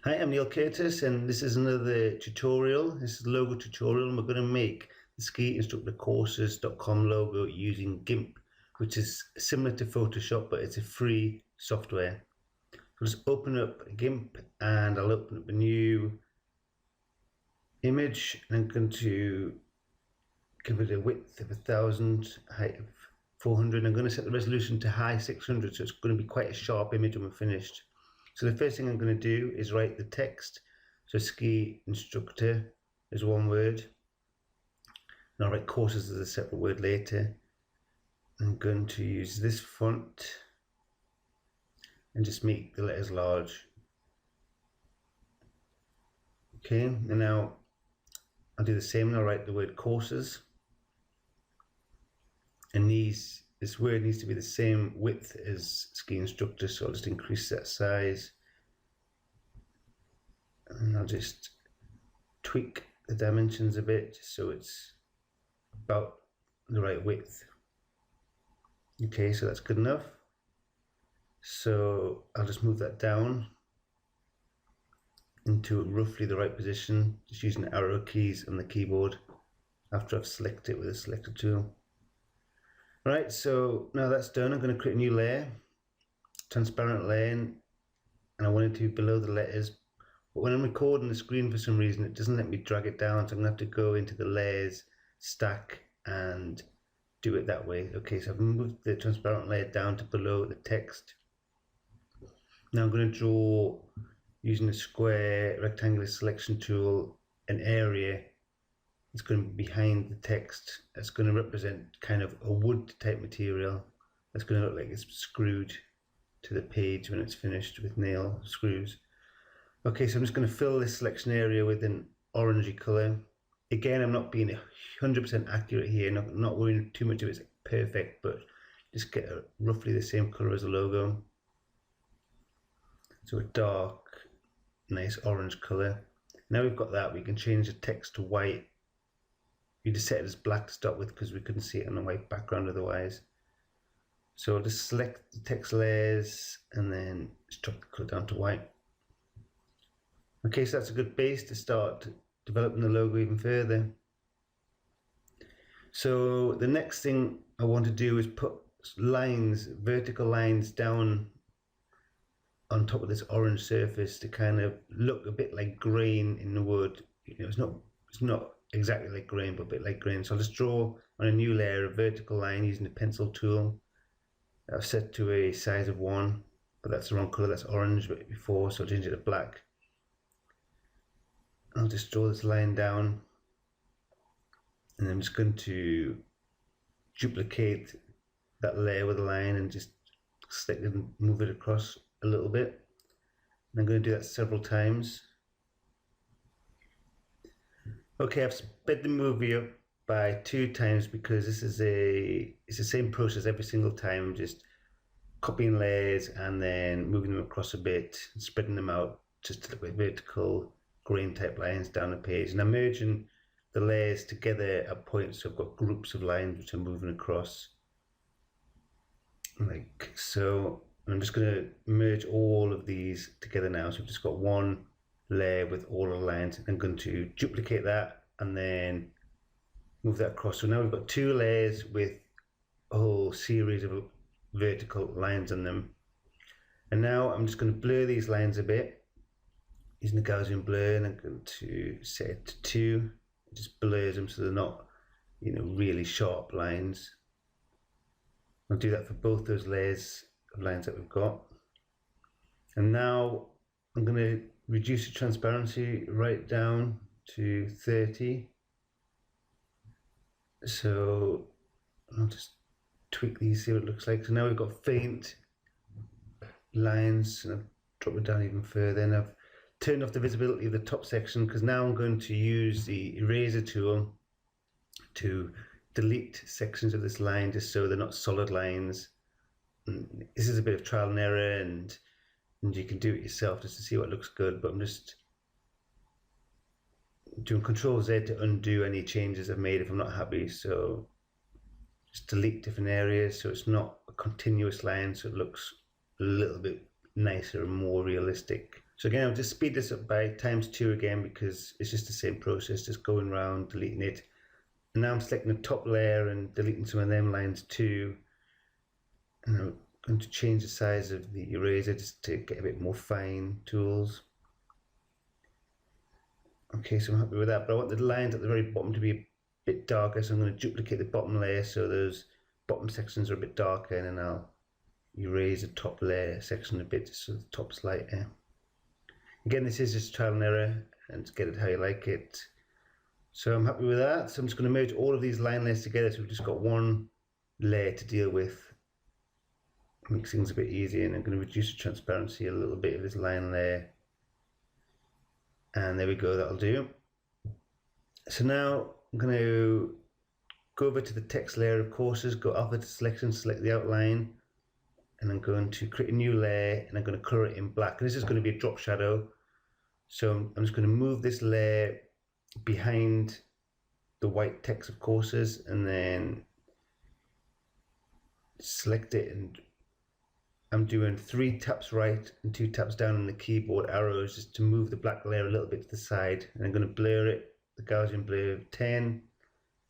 Hi, I'm Neil Curtis, and this is another tutorial. This is a logo tutorial, and we're going to make the skiinstructorcourses.com logo using Gimp, which is similar to Photoshop, but it's a free software. So I'll just open up Gimp, and I'll open up a new image, and I'm going to give it a width of 1000, height of 400. I'm going to set the resolution to high 600, so it's going to be quite a sharp image when we're finished. So the first thing I'm going to do is write the text. So ski instructor is one word. And I'll write courses as a separate word later. I'm going to use this font and just make the letters large. Okay, and now I'll do the same and I'll write the word courses. And this word needs to be the same width as ski instructor, so I'll just increase that size. And I'll just tweak the dimensions a bit just so it's about the right width. Okay, so that's good enough. So I'll just move that down into roughly the right position, just using the arrow keys on the keyboard after I've selected it with the selector tool. Right, so now that's done, I'm going to create a new layer, transparent layer, and I want it to be below the letters. But when I'm recording the screen, for some reason, it doesn't let me drag it down, so I'm going to have to go into the layers, stack, and do it that way. Okay, so I've moved the transparent layer down to below the text. Now I'm going to draw, using the square rectangular selection tool, an area. It's going to be behind the text. It's going to represent kind of a wood type material. That's going to look like it's screwed to the page when it's finished with nail screws. Okay, so I'm just going to fill this selection area with an orangey colour. Again, I'm not being 100% accurate here, not worrying too much if it's perfect, but just get roughly the same colour as the logo. So a dark, nice orange colour. Now we've got that, we can change the text to white. We just set it as black to start with because we couldn't see it on a white background otherwise. So I'll just select the text layers and then just drop the colour down to white. Okay, so that's a good base to start developing the logo even further. So the next thing I want to do is put lines, vertical lines down on top of this orange surface to kind of look a bit like grain in the wood. You know, it's not exactly like grain, but a bit like grain. So I'll just draw on a new layer a vertical line using the pencil tool. I've set to a size of 1, but that's the wrong color, that's orange before, so I'll change it to black. I'll just draw this line down, and I'm just going to duplicate that layer with a line and just select it and move it across a little bit. And I'm going to do that several times. Okay, I've sped the movie up by 2 times because it's the same process every single time. I'm just copying layers and then moving them across a bit and spreading them out just to look like vertical grain type lines down the page. And I'm merging the layers together at points, so I've got groups of lines which I'm moving across like so. And I'm just going to merge all of these together now. So I've just got one layer with all the lines. I'm going to duplicate that and then move that across. So now we've got 2 layers with a whole series of vertical lines on them. And now I'm just going to blur these lines a bit using the Gaussian blur, and I'm going to set it to 2. It just blurs them so they're not, really sharp lines. I'll do that for both those layers of lines that we've got. And now I'm going to reduce the transparency right down to 30. So I'll just tweak these, see what it looks like. So now we've got faint lines, and I've dropped it down even further, and I've turned off the visibility of the top section because now I'm going to use the eraser tool to delete sections of this line just so they're not solid lines. And this is a bit of trial and error, and you can do it yourself just to see what looks good, but I'm just doing Control Z to undo any changes I've made if I'm not happy. So just delete different areas so it's not a continuous line, so it looks a little bit nicer and more realistic. So again, I'll just speed this up by ×2 again because it's just the same process, just going around, deleting it. And now I'm selecting the top layer and deleting some of them lines too. And I'm going to change the size of the eraser just to get a bit more fine tools. Okay, so I'm happy with that, but I want the lines at the very bottom to be a bit darker, so I'm going to duplicate the bottom layer so those bottom sections are a bit darker, and then I'll erase the top layer section a bit so the top's lighter. Again, this is just trial and error and to get it how you like it. So I'm happy with that. So I'm just going to merge all of these line layers together so we've just got one layer to deal with. Makes things a bit easier, and I'm going to reduce the transparency a little bit of this line layer. And there we go, that'll do. So now I'm going to go over to the text layer of courses, go alpha to selection, select the outline, and I'm going to create a new layer and I'm going to color it in black. And this is going to be a drop shadow. So I'm just going to move this layer behind the white text of courses and then select it, and I'm doing 3 taps right and 2 taps down on the keyboard arrows just to move the black layer a little bit to the side, and I'm going to blur it, the Gaussian blur of 10,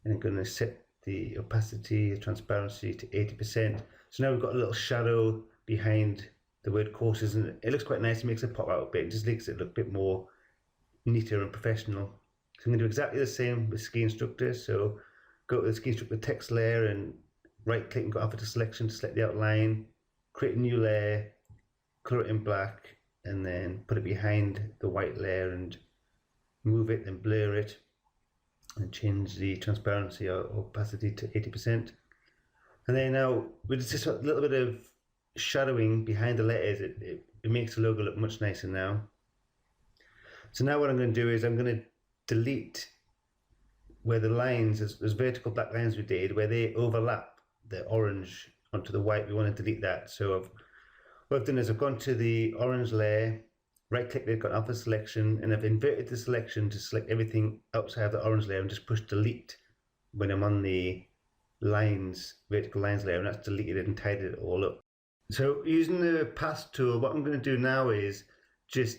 and I'm going to set the opacity, the transparency to 80%. So now we've got a little shadow behind the word courses, and it looks quite nice. It makes it pop out a bit. It just makes it look a bit more neater and professional. So I'm going to do exactly the same with ski instructor. So go to the ski instructor text layer and right click and go alpha to selection to select the outline, create a new layer, color it in black, and then put it behind the white layer and move it and blur it and change the transparency or opacity to 80%. And then now with just a little bit of shadowing behind the letters, it makes the logo look much nicer now. So now what I'm going to do is I'm going to delete where the lines, those vertical black lines we did, where they overlap the orange onto the white. We want to delete that. So what I've done is I've gone to the orange layer, right click there, got alpha selection, and I've inverted the selection to select everything outside of the orange layer and just push delete when I'm on the lines, vertical lines layer, and that's deleted it and tidied it all up. So using the path tool, what I'm going to do now is just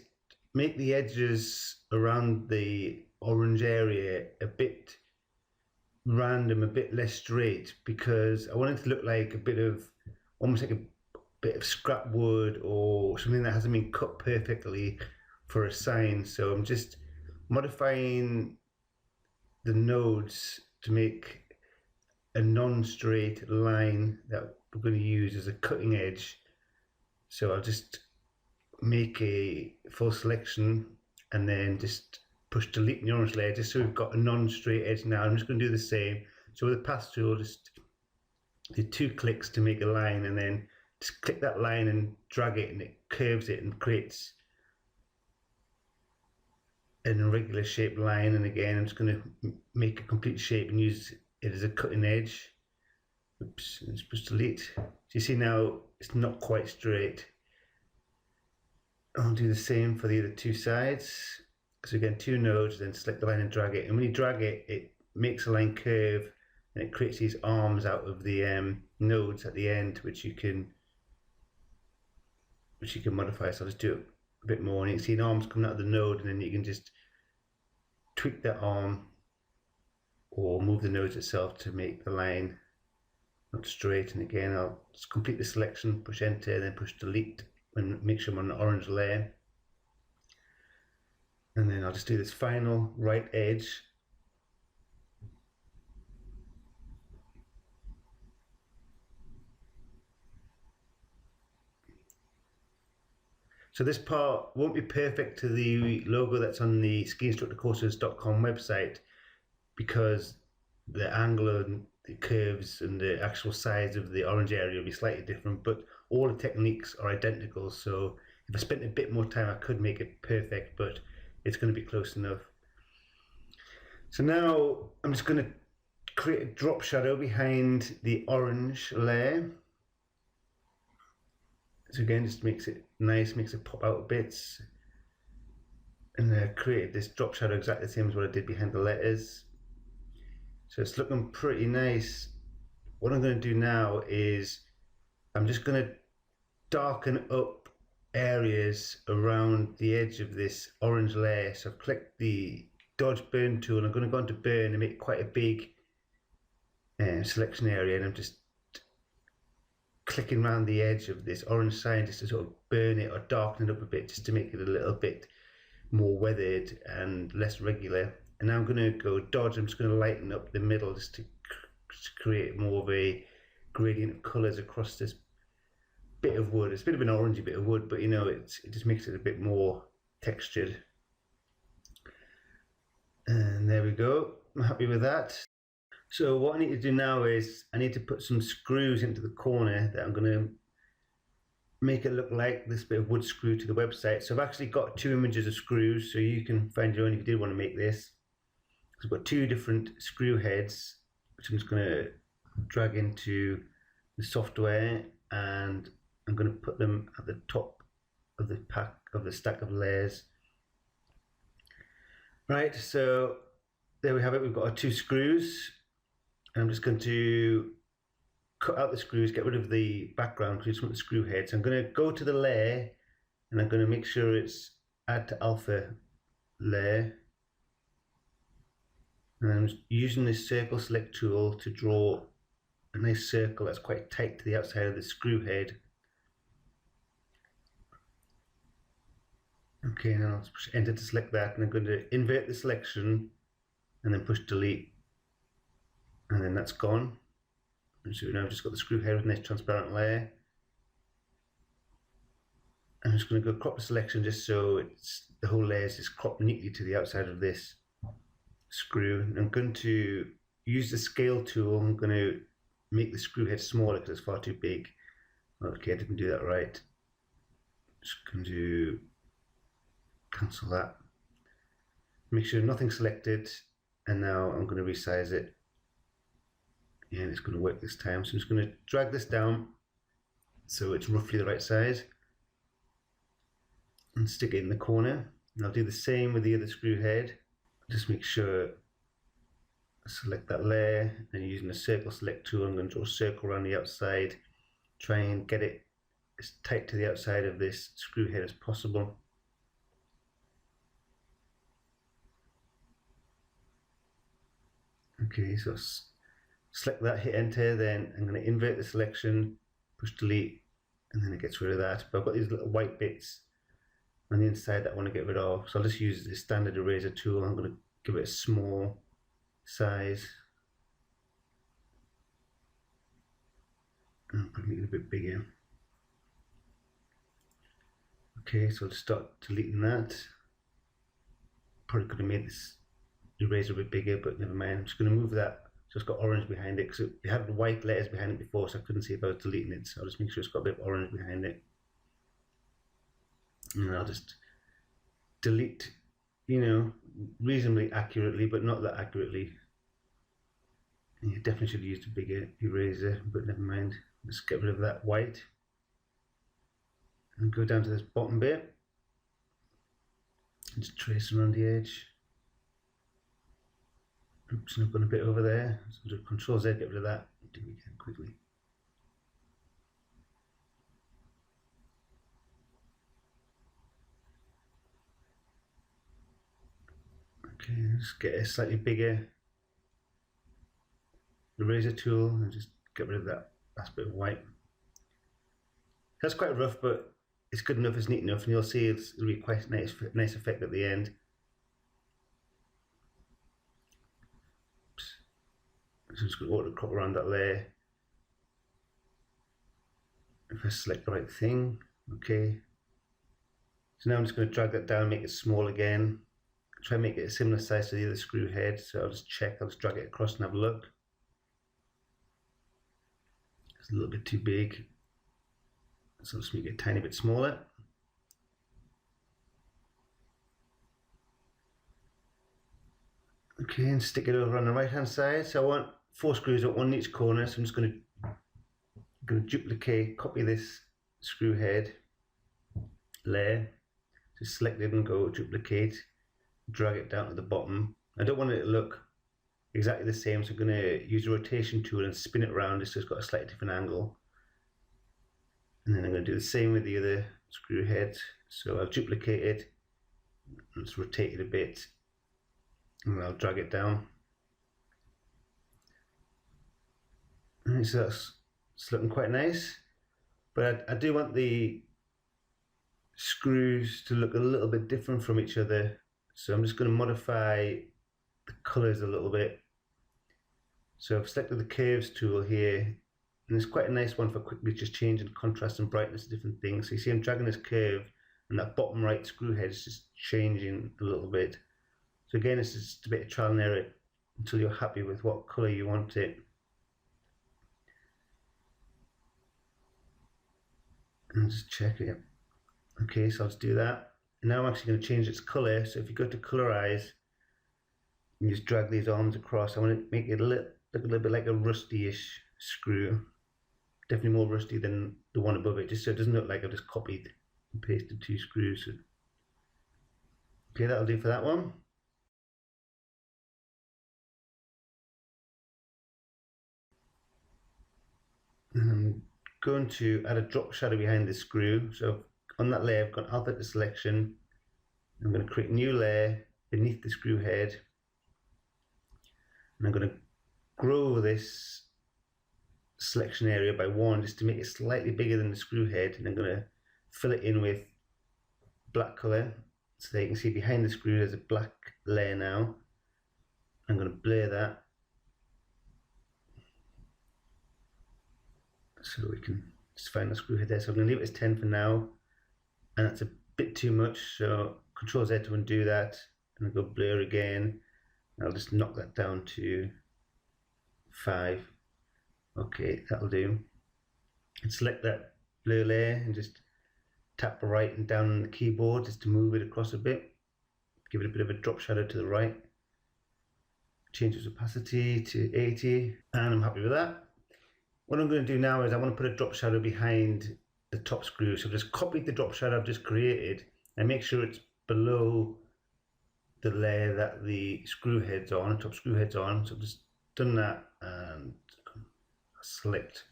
make the edges around the orange area a bit random, a bit less straight, because I want it to look like a bit of, almost like a bit of scrap wood or something that hasn't been cut perfectly for a sign. So I'm just modifying the nodes to make a non-straight line that we're going to use as a cutting edge. So I'll just make a full selection and then just push delete in the orange layer just so we've got a non-straight edge now. I'm just going to do the same. So with the path tool, just do 2 clicks to make a line, and then just click that line and drag it, and it curves it and creates an irregular shaped line. And again, I'm just going to make a complete shape and use it as a cutting edge. Oops, let's push delete. So you see now it's not quite straight. I'll do the same for the other 2 sides. So again, 2 nodes, then select the line and drag it. And when you drag it, it makes a line curve and it creates these arms out of the nodes at the end, which you can modify. So I'll just do it a bit more, and you can see an arm's coming out of the node, and then you can just tweak that arm or move the nodes itself to make the line not straight. And again, I'll just complete the selection, push enter, then push delete and make sure I'm on the orange layer. And then I'll just do this final right edge. So this part won't be perfect to the logo that's on the skiinstructorcourses.com website, because the angle and the curves and the actual size of the orange area will be slightly different, but all the techniques are identical. So if I spent a bit more time, I could make it perfect, but it's going to be close enough. So now I'm just going to create a drop shadow behind the orange layer. So again, just makes it nice, makes it pop out a bit. And I created this drop shadow exactly the same as what I did behind the letters. So it's looking pretty nice. What I'm going to do now is I'm just going to darken up areas around the edge of this orange layer. So I've clicked the dodge burn tool and I'm going to go into burn and make quite a big selection area, and I'm just clicking around the edge of this orange sign just to sort of burn it or darken it up a bit, just to make it a little bit more weathered and less regular. And now I'm going to go dodge. I'm just going to lighten up the middle just to create more of a gradient of colours across this bit of wood. It's a bit of an orangey bit of wood, but you know, it just makes it a bit more textured. And there we go. I'm happy with that. So what I need to do now is I need to put some screws into the corner that I'm going to make it look like this bit of wood screw to the website. So I've actually got 2 images of screws, so you can find your own if you did want to make this. So I've got 2 different screw heads, which I'm just going to drag into the software, and I'm going to put them at the top of the pack of the stack of layers. Right, so there we have it. We've got our 2 screws. And I'm just going to cut out the screws, get rid of the background because we just want the screw heads. I'm going to go to the layer and I'm going to make sure it's add to alpha layer. And I'm using this circle select tool to draw a nice circle that's quite tight to the outside of the screw head. Okay, now I'll push enter to select that, and I'm going to invert the selection and then push delete. And then that's gone. And so now I've just got the screw head with a nice transparent layer. I'm just going to go crop the selection just so the whole layer is just cropped neatly to the outside of this screw. And I'm going to use the scale tool. I'm going to make the screw head smaller because it's far too big. Okay, I didn't do that right. Just going to cancel that. Make sure nothing's selected. And now I'm going to resize it. And it's going to work this time. So I'm just going to drag this down so it's roughly the right size and stick it in the corner. And I'll do the same with the other screw head. Just make sure I select that layer, and using the circle select tool, I'm going to draw a circle around the outside, try and get it as tight to the outside of this screw head as possible. Okay, so select that, hit enter, then I'm going to invert the selection, push delete, and then it gets rid of that. But I've got these little white bits on the inside that I want to get rid of. So I'll just use the standard eraser tool. I'm going to give it a small size. And I'll make it a bit bigger. Okay, so I'll start deleting that. Probably could have made this eraser a bit bigger, but never mind. I'm just going to move that. So it's got orange behind it, because it had white letters behind it before, so I couldn't see if I was deleting it. So I'll just make sure it's got a bit of orange behind it. And I'll just delete, you know, reasonably accurately, but not that accurately. And you definitely should have used a bigger eraser, but never mind. Let's get rid of that white. And go down to this bottom bit. And just trace around the edge. Oops, and I've gone a bit over there. So do Control Z, get rid of that. Do it again quickly. Okay, just get a slightly bigger eraser tool and just get rid of that last bit of white. That's quite rough, but it's good enough, it's neat enough, and you'll see it's really quite nice effect at the end. So I'm just going to auto crop around that layer. If I select the right thing, okay. So now I'm just going to drag that down, make it small again. Try and make it a similar size to the other screw head. So I'll just check, I'll just drag it across and have a look. It's a little bit too big. So I'll just make it a tiny bit smaller. Okay, and stick it over on the right hand side. So I want 4 screws at one in each corner. So I'm just going to duplicate, copy this screw head layer. Just select it and go duplicate, drag it down to the bottom. I don't want it to look exactly the same, so I'm going to use a rotation tool and spin it around just so it's got a slightly different angle. And then I'm going to do the same with the other screw head. So I'll duplicate it, let's rotate it a bit, and I'll drag it down. And so it's looking quite nice, but I do want the screws to look a little bit different from each other. So I'm just going to modify the colors a little bit. So I've selected the curves tool here, and it's quite a nice one for quickly just changing contrast and brightness of different things. So you see I'm dragging this curve, and that bottom right screw head is just changing a little bit. So again, it's just a bit of trial and error until you're happy with what color you want it. And just check it. Okay, so I'll just do that. And now I'm actually going to change its color. So if you go to colorize, you just drag these arms across. I want to make it look a little bit like a rusty-ish screw. Definitely more rusty than the one above it, just so it doesn't look like I just copied and pasted two screws. Okay, that'll do for that one. And I'm going to add a drop shadow behind the screw. So on that layer, I've got alpha to selection. I'm going to create a new layer beneath the screw head. And I'm going to grow this selection area by 1 just to make it slightly bigger than the screw head. And I'm going to fill it in with black color. So that you can see behind the screw there's a black layer now. I'm going to blur that, so we can just find the screw head there. So I'm going to leave it as 10 for now, and that's a bit too much, so Control Z to undo that, and I'll go blur again. I'll just knock that down to 5. Okay, that'll do. And select that blur layer and just tap right and down on the keyboard just to move it across a bit. Give it a bit of a drop shadow to the right. Change its opacity to 80, and I'm happy with that. What I'm going to do now is I want to put a drop shadow behind the top screw. So I've just copied the drop shadow I've just created and make sure it's below the layer that the screw head's on, the top screw head's on. So I've just done that, and select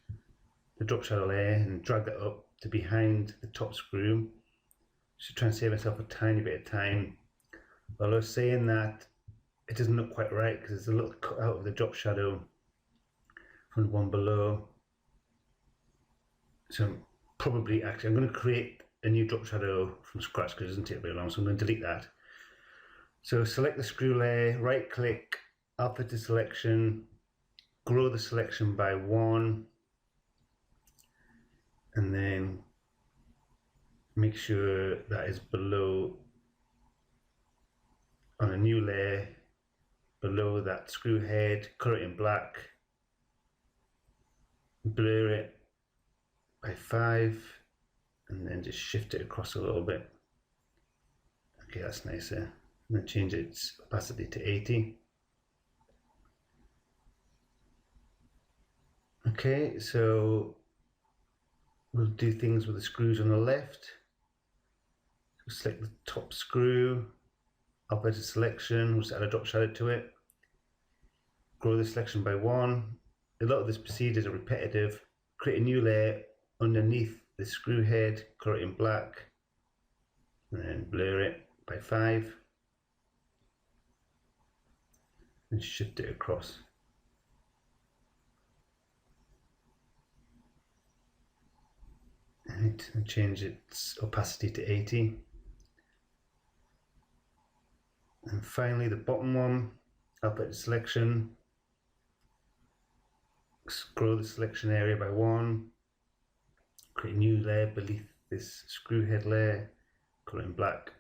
the drop shadow layer and drag that up to behind the top screw. Just try and save myself a tiny bit of time. But I was saying that it doesn't look quite right because there's a little cut out of the drop shadow from the one below. So I'm going to create a new drop shadow from scratch because it doesn't take very long, so I'm going to delete that. So select the screw layer, right click, alpha to selection, grow the selection by 1, and then make sure that is below, on a new layer, below that screw head, color it in black, blur it by 5, and then just shift it across a little bit. Okay, that's nicer. I'm going to change its opacity to 80. Okay, so we'll do things with the screws on the left. So select the top screw, alpha to selection, we'll just add a drop shadow to it. Grow the selection by 1. A lot of this procedures are repetitive. Create a new layer underneath the screw head, color it in black, and then blur it by 5, and shift it across. Right, and change its opacity to 80. And finally the bottom one, alpha to selection, grow the selection area by 1, create a new layer beneath this screw head layer, color it in black,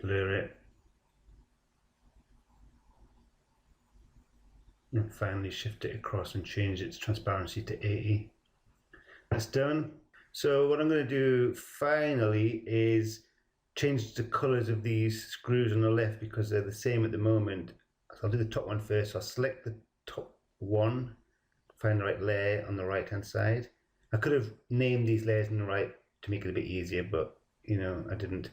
blur it, and finally shift it across and change its transparency to 80. That's done. So what I'm going to do finally is change the colors of these screws on the left because they're the same at the moment. So I'll do the top one first. So I'll select the top one, find the right layer on the right hand side. I could have named these layers on the right to make it a bit easier, but I didn't.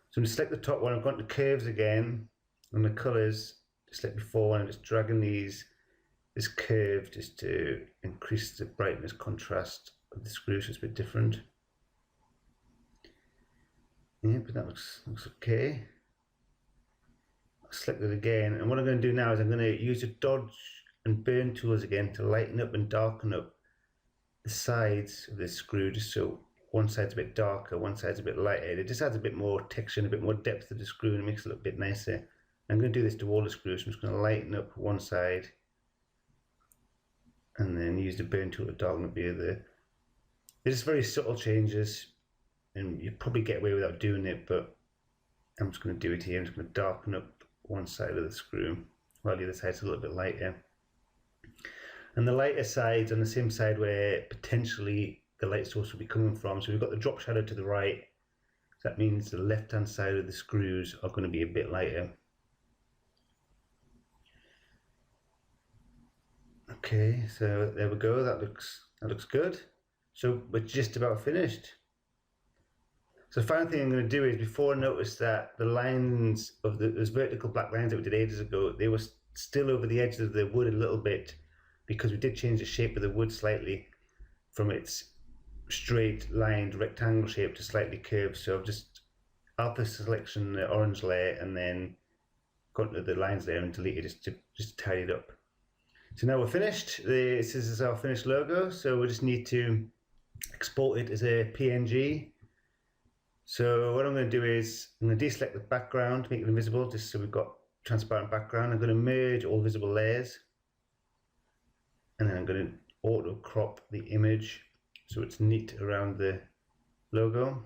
So I'm going to select the top one. I've gone to curves again and the colors just like before, and I'm just dragging this curve just to increase the brightness contrast of the screw, so it's a bit different. Yeah, but that looks okay. I'll select it again, and what I'm going to do now is I'm going to use the dodge and burn tools again to lighten up and darken up the sides of this screw, just so one side's a bit darker, one side's a bit lighter. It just adds a bit more texture and a bit more depth to the screw and makes it look a bit nicer. I'm going to do this to all the screws, so I'm just going to lighten up one side and then use the burn tool to darken up the other. They're just very subtle changes and you probably get away without doing it, but I'm just going to do it here. I'm just going to darken up one side of the screw while the other side's a little bit lighter. And the lighter side's on the same side where potentially the light source will be coming from. So we've got the drop shadow to the right. So that means the left-hand side of the screws are going to be a bit lighter. Okay, so there we go. That looks good. So we're just about finished. So the final thing I'm going to do is, before I notice that the lines of those vertical black lines that we did ages ago, they were still over the edge of the wood a little bit, because we did change the shape of the wood slightly from its straight lined rectangle shape to slightly curved. So I've just alpha selection the orange layer and then gone to the lines there and deleted just to tidy it up. So now we're finished. This is our finished logo. So we just need to export it as a PNG. So what I'm going to do is I'm going to deselect the background, make it invisible, just so we've got transparent background. I'm going to merge all visible layers, and then I'm going to auto crop the image so it's neat around the logo.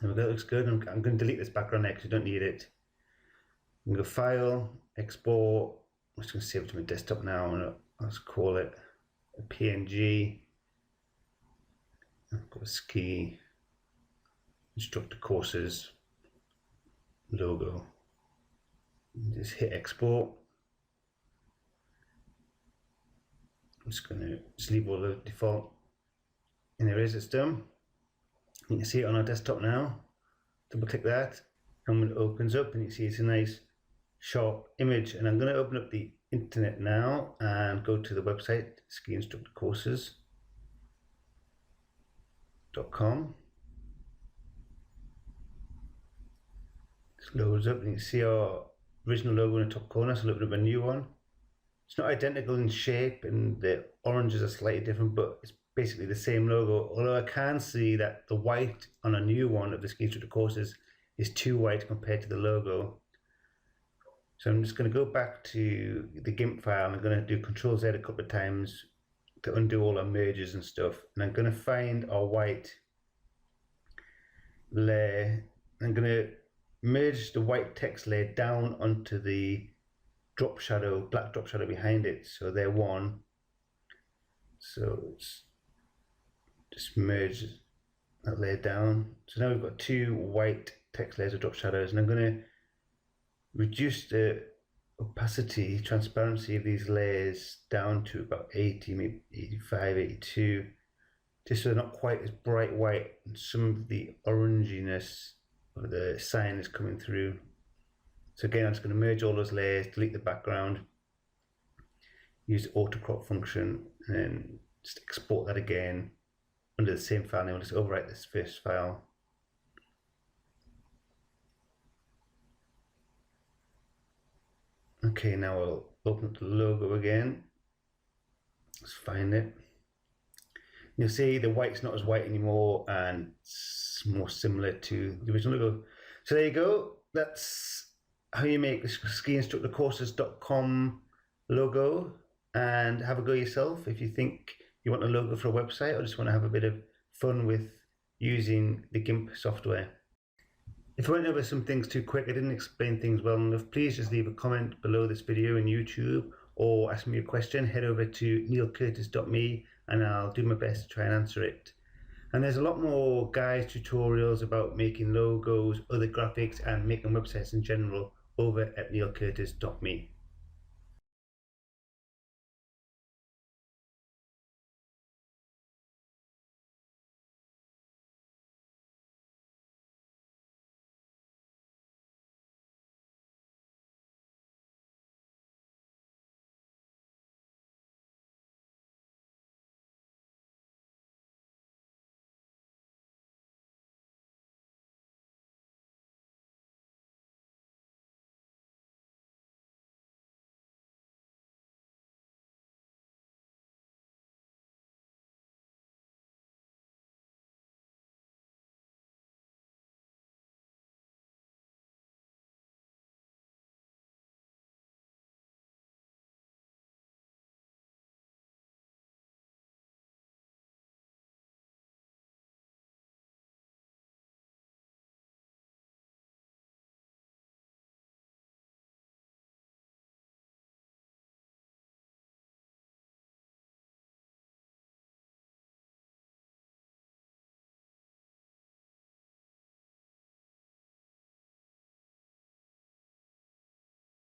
There we go, that looks good. I'm going to delete this background there because I don't need it. I'm going to go File, Export. I'm just going to save it to my desktop now, and I'll just call it a PNG. I've got a ski instructor courses logo. Just hit export. I'm just going to leave all the default, and there it is, it's done. You can see it on our desktop now. Double click that, and when it opens up, and you see it's a nice sharp image. And I'm going to open up the internet now and go to the website skiinstructorcourses.com. Loads up and you can see our original logo in the top corner, so a little bit of a new one. It's not identical in shape and the oranges are slightly different, but it's basically the same logo, although I can see that the white on a new one of the Ski Instructor Courses is too white compared to the logo. So I'm just going to go back to the Gimp file. I'm going to do Control-Z a couple of times to undo all our merges and stuff, and I'm going to find our white layer. I'm going to merge the white text layer down onto the drop shadow, black drop shadow behind it. So they're one. So it's just merge that layer down. So now we've got two white text layers of drop shadows, and I'm going to reduce the opacity, transparency of these layers down to about 80, maybe 85, 82, just so they're not quite as bright white, and some of the oranginess of the sign is coming through. So again, I'm just going to merge all those layers, delete the background, use the auto crop function, and then just export that again under the same file name. I'll just overwrite this first file. Okay, now I'll open up the logo again. Let's find it. You'll see the white's not as white anymore, and it's more similar to the original logo. So there you go. That's how you make the skiinstructorcourses.com logo, and have a go yourself if you think you want a logo for a website or just want to have a bit of fun with using the Gimp software. If I went over some things too quick, I didn't explain things well enough, please just leave a comment below this video on YouTube or ask me a question. Head over to neilcurtis.me and I'll do my best to try and answer it. And there's a lot more guides, tutorials about making logos, other graphics and making websites in general over at neilcurtis.me.